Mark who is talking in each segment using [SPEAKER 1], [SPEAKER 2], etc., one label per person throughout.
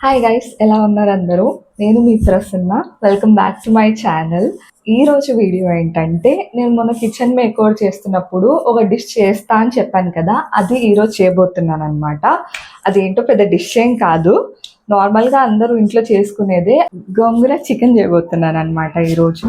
[SPEAKER 1] Hi guys, ఎలా ఉన్నారు అందరూ? నేను మీ Prasanna. Welcome back to my channel. ఈ రోజు వీడియో ఏంటంటే, నేను మొన్న కిచెన్ మేకోవర్ చేస్తున్నప్పుడు ఒక డిష్ చేస్తా అని చెప్పాను కదా, అది ఈరోజు చేయబోతున్నాను అనమాట. అదేంటో పెద్ద డిష్ ఏం కాదు, నార్మల్గా అందరూ ఇంట్లో చేసుకునేదే. గోంగూర చికెన్ చేయబోతున్నాను అనమాట ఈరోజు.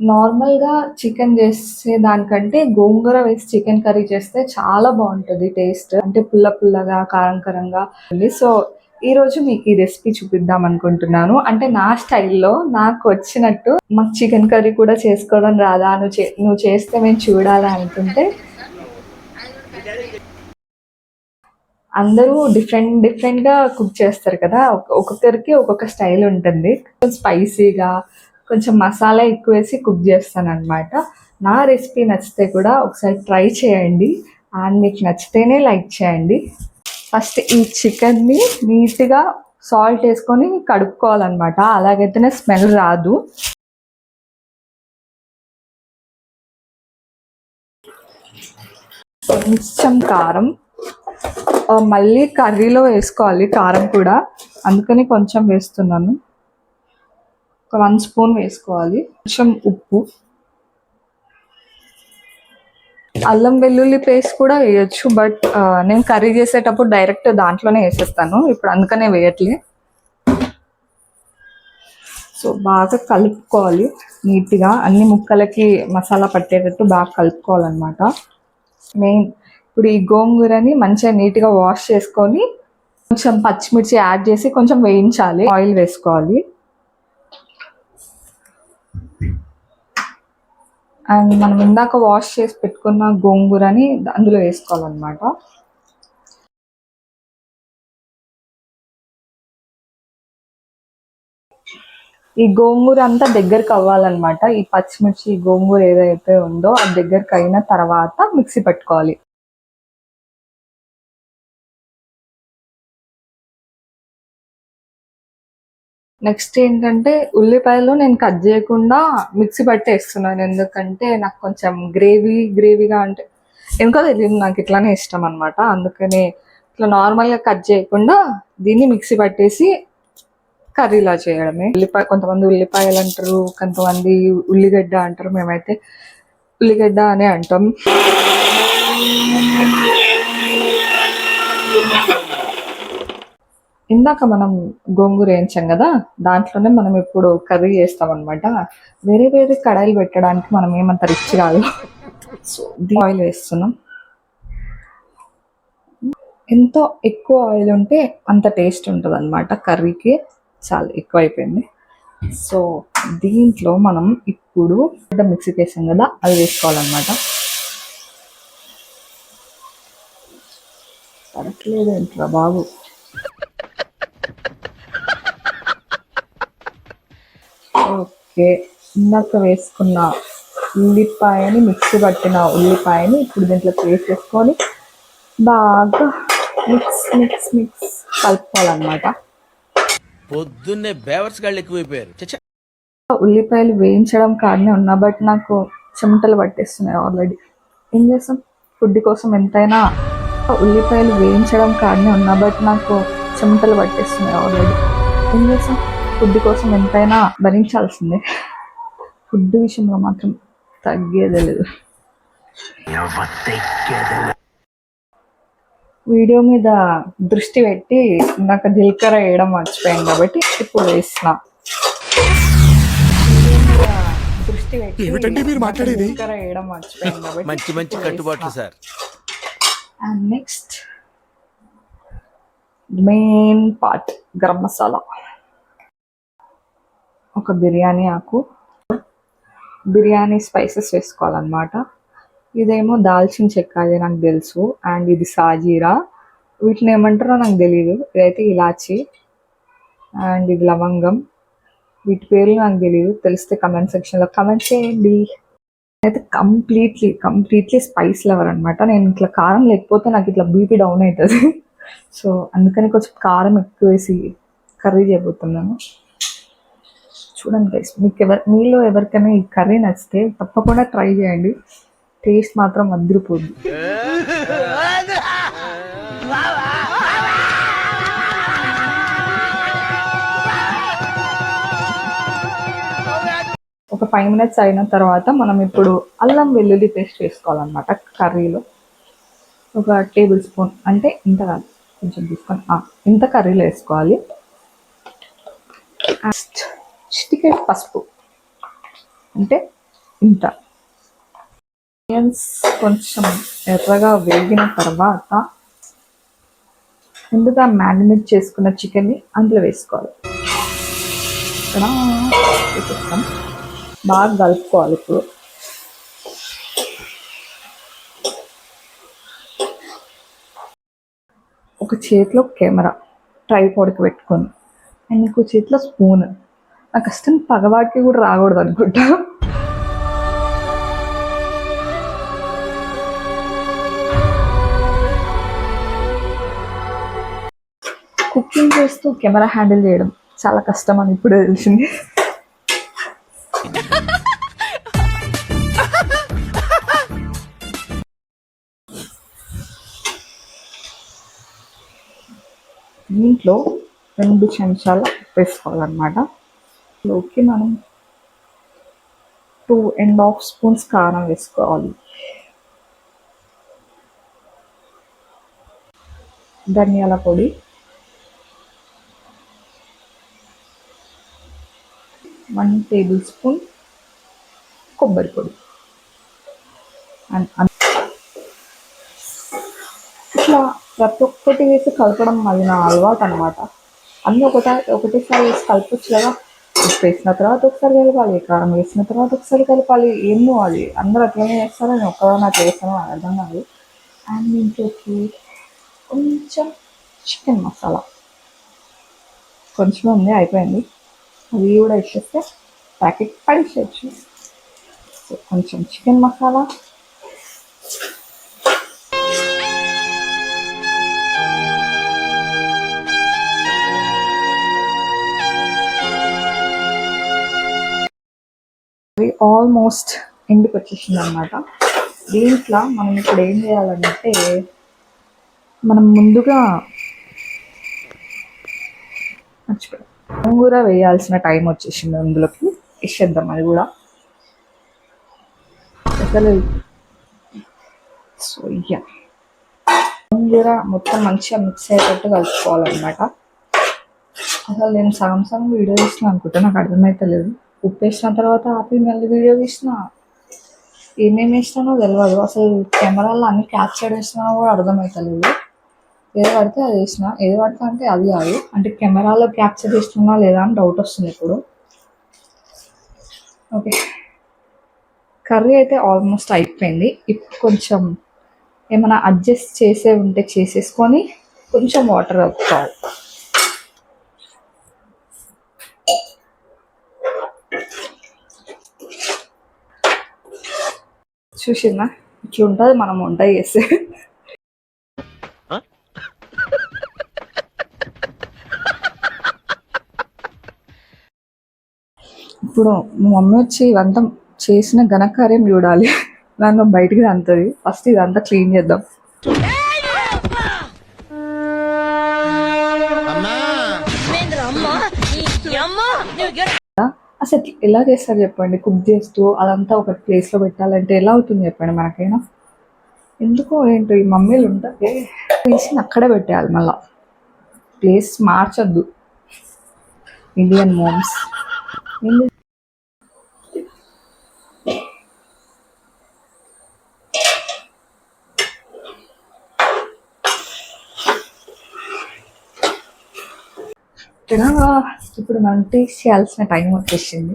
[SPEAKER 1] నార్మల్గా చికెన్ చేసే దానికంటే గోంగూర వేసి చికెన్ కర్రీ చేస్తే చాలా బాగుంటుంది టేస్ట్. అంటే పుల్ల పుల్లగా కారం కారంగా ఉంది. సో ఈరోజు మీకు ఈ రెసిపీ చూపిద్దాం అనుకుంటున్నాను. అంటే నా స్టైల్లో నాకు వచ్చినట్టు. మాకు చికెన్ కర్రీ కూడా చేసుకోవడం రాదా, నువ్వు చేస్తే మేము చూడాలా అనుకుంటే, అందరూ డిఫరెంట్ డిఫరెంట్గా కుక్ చేస్తారు కదా, ఒక్కొక్కరికి ఒక్కొక్క స్టైల్ ఉంటుంది. కొంచెం స్పైసీగా, కొంచెం మసాలా ఎక్కువ వేసి కుక్ చేస్తాను అనమాట. నా రెసిపీ నచ్చితే కూడా ఒకసారి ట్రై చేయండి, అండ్ మీకు నచ్చితేనే లైక్ చేయండి. ఫస్ట్ ఈ చికెన్ని నీట్గా సాల్ట్ వేసుకొని కడుక్కోవాలన్నమాట, అలాగైతేనే స్మెల్ రాదు. కొంచెం కారం, మళ్ళీ కర్రీలో వేసుకోవాలి కారం కూడా, అందుకని కొంచెం వేస్తున్నాను. ఒక 1 స్పూన్ వేసుకోవాలి. కొంచెం ఉప్పు, అల్లం వెల్లుల్లి పేస్ట్ కూడా వేయచ్చు, బట్ నేను కర్రీ చేసేటప్పుడు డైరెక్ట్ దాంట్లోనే వేసేస్తాను ఇప్పుడు, అందుకనే వేయట్లే. సో బాగా కలుపుకోవాలి నీట్గా, అన్ని ముక్కలకి మసాలా పట్టేటట్టు బాగా కలుపుకోవాలన్నమాట. మెయిన్ ఇప్పుడు ఈ గోంగూరని మంచిగా నీట్గా వాష్ చేసుకొని కొంచెం పచ్చిమిర్చి యాడ్ చేసి కొంచెం వేయించాలి. ఆయిల్ వేసుకోవాలి, అండ్ మనం ఇందాక వాష్ చేసి పెట్టుకున్న గోంగూరని అందులో వేసుకోవాలన్నమాట. ఈ గోంగూర అంతా దగ్గరకు అవ్వాలన్నమాట. ఈ పచ్చిమిర్చి గోంగూర ఏదైతే ఉందో అది దగ్గరకు అయిన తర్వాత మిక్సీ పెట్టుకోవాలి. నెక్స్ట్ ఏంటంటే, ఉల్లిపాయలు నేను కట్ చేయకుండా మిక్సీ పట్టి వేస్తున్నాను, ఎందుకంటే నాకు కొంచెం గ్రేవీగా అంటే ఎందుకో తెలియదు, నాకు ఇట్లానే ఇష్టం అనమాట. అందుకని ఇట్లా నార్మల్గా కట్ చేయకుండా దీన్ని మిక్సీ పట్టేసి కర్రీలా చేయడమే. కొంతమంది ఉల్లిపాయలు అంటారు, కొంతమంది ఉల్లిగడ్డ అంటారు, మేమైతే ఉల్లిగడ్డ అనే అంటాం. ఇందాక మనం గోంగూర వేయించాం కదా, దాంట్లోనే మనం ఇప్పుడు కర్రీ చేస్తాం అనమాట. వేరే వేరే కడాయిలు పెట్టడానికి మనం ఏమంత రిచ్ కాదు. సో ఆయిల్ వేస్తున్నాం. ఎంతో ఎక్కువ ఆయిల్ ఉంటే అంత టేస్ట్ ఉంటుంది అనమాట కర్రీకి. చాలా ఎక్కువ అయిపోయింది. సో దీంట్లో మనం ఇప్పుడు మిక్సీకి వేసాం కదా, అది వేసుకోవాలన్నమాట. సరట్లేదు ఏంట్రా బాబు. ఓకే, ఇందాక వేసుకున్న ఉల్లిపాయని, మిక్సీ పట్టిన ఉల్లిపాయని ఇప్పుడు దీంట్లో వేసేసుకొని బాగా మిక్స్ మిక్స్ మిక్స్ కలుపుకోవాలన్నమాట.
[SPEAKER 2] పొద్దున్నే బేవర్స్ గాళ్ళు ఎక్కువైపోయారు.
[SPEAKER 1] ఉల్లిపాయలు వేయించడం కాడనే ఉన్నా, బట్ నాకు చెమటలు పట్టేస్తున్నాయి ఆల్రెడీ. ఏం చేస్తాం, ఫుడ్ కోసం ఎంతైనా. ఉల్లిపాయలు వేయించడం కాడనే ఉన్నా, బట్ నాకు చెమటలు పట్టేస్తున్నాయి ఆల్రెడీ. ఏం చేస్తాం, ఫుడ్ కోసం ఎంతైనా భరించాల్సిందే. ఫుడ్ విషయంలో మాత్రం తగ్గేదే లేదు. వీడియో మీద దృష్టి పెట్టి నాకు జీలకర్ర వేయడం మర్చిపోయాను కాబట్టి ఇప్పుడు వేసిన. దృష్టి పెట్టి జీలకర్ర వేయడం మర్చిపోయాను కాబట్టి
[SPEAKER 2] మంచి మంచి కట్టుబాట్లు sir.
[SPEAKER 1] And next main part, garam masala, ఒక బిర్యానీ ఆకు, బిర్యానీ స్పైసెస్ వేసుకోవాలన్నమాట. ఇదేమో దాల్చిన చెక్క, అది నాకు తెలుసు, అండ్ ఇది సాజీరా, వీటిని ఏమంటారో నాకు తెలియదు. ఇదైతే ఇలాచి, అండ్ ఇది లవంగం. వీటి పేర్లు నాకు తెలియదు, తెలిస్తే కమెంట్ సెక్షన్లో కమెంట్ చేయండి. అయితే కంప్లీట్లీ స్పైస్ లవర్ అనమాట. నేను ఇట్లా కారం లేకపోతే నాకు ఇట్లా బీపీ డౌన్ అవుతుంది. సో అందుకని కొంచెం కారం ఎక్కువ వేసి కర్రీ చేయబోతున్నాను. చూడండి గైస్, మీలో ఎవరికైనా ఈ కర్రీ నచ్చితే తప్పకుండా ట్రై చేయండి, టేస్ట్ మాత్రం అదిరిపోద్ది. ఒక 5 minutes అయిన తర్వాత మనం ఇప్పుడు అల్లం వెల్లుల్లి పేస్ట్ వేసుకోవాలన్నమాట కర్రీలో. ఒక టేబుల్ స్పూన్ అంటే ఇంత కాదు, కొంచెం తీసుకొని ఇంత కర్రీలో వేసుకోవాలి. చిటికెడు పసుపు అంటే ఇంత. ఆనియన్స్ కొంచెం ఎర్రగా వేగిన తర్వాత ముందుగా మ్యారినేట్ చేసుకున్న చికెన్ని అందులో వేసుకోవాలి. ఇక్కడ వేసేస్తాం, బాగా కలుపుకోవాలి. ఇప్పుడు ఒక చేతిలో కెమెరా ట్రైపాడ్కి పెట్టుకొని అండ్ ఇంకో చేతిలో స్పూన్. నాకు కష్టం పగవాకి కూడా రాకూడదు అనుకుంటా. కుకింగ్ చేస్తూ కెమెరా హ్యాండిల్ చేయడం చాలా కష్టం అని ఇప్పుడే తెలిసింది. దీంట్లో 2 చెంచాల వేసుకోవాలన్నమాట. లోకి మనం 2.5 స్పూన్స్ కారం వేసుకోవాలి. ధనియాల పొడి, 1 టేబుల్ స్పూన్ కొబ్బరి పొడి. ఇట్లా ప్రతి ఒక్కటి వేసి కలపడం అది నా అలవాటు అనమాట. అన్నీ ఒకటేసారి వేసి కలపచ్చు కదా. ఉప్పు వేసిన తర్వాత ఒకసారి కలపాలి, కారం వేసిన తర్వాత ఒకసారి కలపాలి. ఏమో అది అందరూ అట్లనే చేస్తారో నేను ఒక్కదాన్ని అట్లా చేస్తానో అర్థం కాదు. అండ్ దీంట్లోకి కొంచెం చికెన్ మసాలా కొంచెం ఉంది, అయిపోయింది. అది కూడా వేసేస్తే ప్యాకెట్ పడిచేయచ్చు. సో కొంచెం చికెన్ మసాలా, అది ఆల్మోస్ట్ ఎండుకు వచ్చేసింది అనమాట. దీంట్లో మనం ఇప్పుడు ఏం చేయాలంటే మనం ముందుగా మర్చిపోయాం గోంగూర వేయాల్సిన టైం వచ్చేసింది. అందులోకి వేసేద్దాం అది కూడా. అసలు సో గోంగూర మొత్తం మంచిగా మిక్స్ అయ్యేటట్టు కలుపుకోవాలన్నమాట. అసలు నేను సగం వీడియో తీసిన అనుకుంటా, నాకు అర్థమైతలేదు. ఉప్పు వేసిన తర్వాత ఆపి మళ్ళీ వీడియో తీసిన, ఏమేమి వేసినానో తెలియదు. అసలు కెమెరాలో అన్ని క్యాప్చర్ వేసినా కూడా అర్థమవుతలేదు. ఏది పడితే అది వేసిన, ఏది పడితే అంటే అది కాదు, అంటే కెమెరాలో క్యాప్చర్ చేస్తున్నా లేదా అని డౌట్ వస్తుంది ఇప్పుడు. ఓకే, కర్రీ అయితే ఆల్మోస్ట్ అయిపోయింది. ఇప్పుడు కొంచెం ఏమైనా అడ్జస్ట్ చేసే ఉంటే చేసేసుకొని కొంచెం వాటర్ కలుపుకోవాలి. చూసిందా ఇట్లా ఉంటుంది మనం వంట చేస్తే. ఇప్పుడు మా మమ్మీ వచ్చి ఇదంతా చేసిన ఘనకార్యం చూడాలి. దాన్ని బయటికి అంతది. ఫస్ట్ ఇదంతా క్లీన్ చేద్దాం. అసలు ఎలా చేస్తారు చెప్పండి? కుక్ చేస్తూ అదంతా ఒక ప్లేస్లో పెట్టాలంటే ఎలా అవుతుంది చెప్పండి మనకైనా? ఎందుకో ఏంటో ఈ మమ్మీలు ఉంటాయి వేసి అక్కడే పెట్టేయాలి, మళ్ళా ప్లేస్ మార్చొద్దు. Indian moms. ఇప్పుడు మనం టేస్ట్ చేయాల్సిన టైం వచ్చేసింది.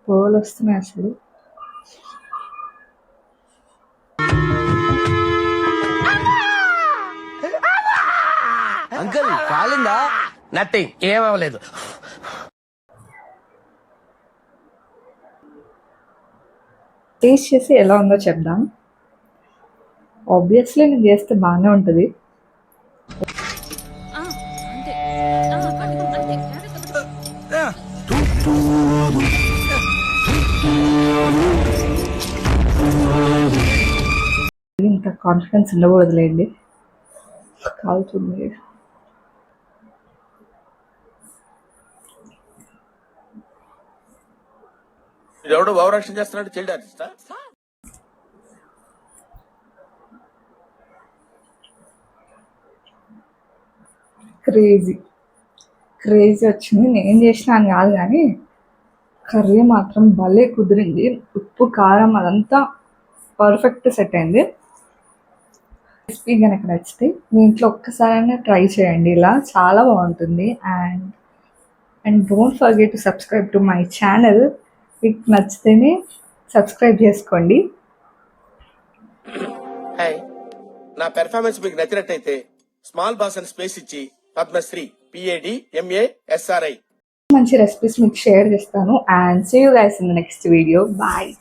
[SPEAKER 1] పొగలు వస్తున్నాయి అసలు.
[SPEAKER 3] అంకుల్ కాలిందా? నథింగ్, ఏమవ్వలేదు.
[SPEAKER 1] టేస్ట్ చేసి ఎలా ఉందో చెప్దాం. ఆబ్వియస్లీ నేను చేస్తే బాగానే ఉంటుంది. ఇంత కాన్ఫిడెన్స్ ఉండకూడదులేండి, కాలుతుంది.
[SPEAKER 2] ఎవడో భావరక్షణ చేస్తున్నాడు, చైల్డ్ ఆర్టిస్టా?
[SPEAKER 1] క్రేజీ క్రేజీ వచ్చింది. నేను చేసిన అని కాదు కానీ కర్రీ మాత్రం భలే కుదిరింది. ఉప్పు కారం అదంతా పర్ఫెక్ట్ సెట్ అయింది. రెసిపీ కనుక నచ్చితే మీ ఇంట్లో ఒక్కసారైనా ట్రై చేయండి, ఇలా చాలా బాగుంటుంది. And don't forget to subscribe to my channel. మీకు నచ్చితేనే సబ్స్క్రైబ్ చేసుకోండి.
[SPEAKER 2] హాయ్, నా పెర్ఫార్మెన్స్ మీకు నచ్చినట్టయితే స్మాల్ బాస్ అని స్పేస్ ఇచ్చి పద్మశ్రీ PADMASRI
[SPEAKER 1] మంచి రెసిపీస్ మీకు షేర్ చేస్తాను. And see you guys in the next video. Bye.